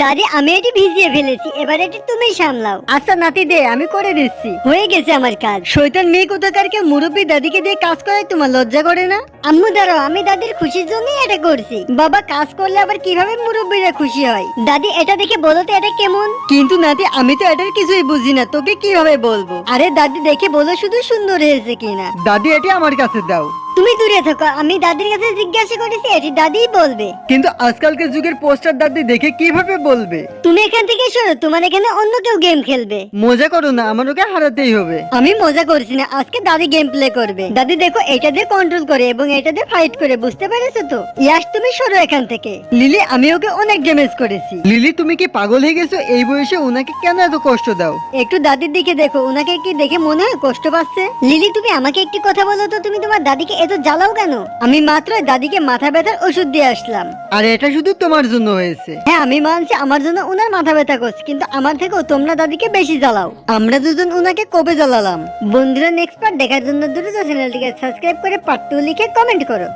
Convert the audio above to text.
দাদি আমি এটি ভিজিয়ে ফেলেছি, এবার এটি তুমি সামলাও। আচ্ছা নাতি দে, আমি করে দিচ্ছি। হয়ে গেছে আমার কাজ। শয়তান মেয়ে কোথাকারকে মুরব্বী দাদিকে দিয়ে কাজ করায় তোমার লজ্জা করে না? আম্মু দাঁড়াও, আমি দাদির খুশির জন্যই এটা করছি। বাবা কাজ করলে আবার কিভাবে মুরব্বীরা খুশি হয়? দাদি এটা দেখে বলো তো এটা কেমন? কিন্তু নাতি আমি তো এটার কিছুই বুঝি না, তোকে কিভাবে বলবো? আরে দাদি দেখে বলো শুধু সুন্দর হয়েছে কিনা। দাদি এটি আমার কাছে দাও। তুমি দূরে থাকো, আমি দাদির কাছে জিজ্ঞাসা করেছি, এটি দাদিই বলবে। কিন্তু আজকালকার যুগের পোস্টার দাদি দেখে কিভাবে বলবে? তুমি এখান থেকে সরো, তোমার এখানে অন্য কেউ গেম খেলবে। মজা করো না, আমার ওকে হারাতেই হবে। আমি মজা করছি না, আজকে দাদি গেম প্লে করবে। দাদি দেখো এটা দিয়ে কন্ট্রোল করে এবং এটা দিয়ে ফাইট করে, বুঝতে পেরেছো তো? ইয়াস তুমি সরো এখান থেকে। লিলি আমি ওকে অনেক ড্যামেজ করেছি। লিলি তুমি কি পাগল হয়ে গেছো? এই বয়সে ওনাকে কেন এত কষ্ট দাও? একটু দাদির দিকে দেখো, ওনাকে কি দেখে মনে হয় কষ্ট পাচ্ছে? লিলি তুমি আমাকে একটি কথা বলো তো, তুমি তোমার দাদিকে এত জ্বালাও কেন? আমি মাত্র দাদিকে মাথা ব্যথার ওষুধ দিয়ে আসলাম। আর এটা শুধু তোমার জন্য হয়েছে। হ্যাঁ আমি মানছি আমার জন্য ওনার মাথা ব্যথা করছে, কিন্তু আমার থেকেও তোমরা দাদিকে বেশি জ্বালাও। আমরা দুজন ওনাকে কবে জ্বালালাম? বন্ধুরা নেক্সট পার্ট দেখার জন্য দ্রুত চ্যানেলটিকে সাবস্ক্রাইব করে পার্ট 2 লিখে কমেন্ট করো।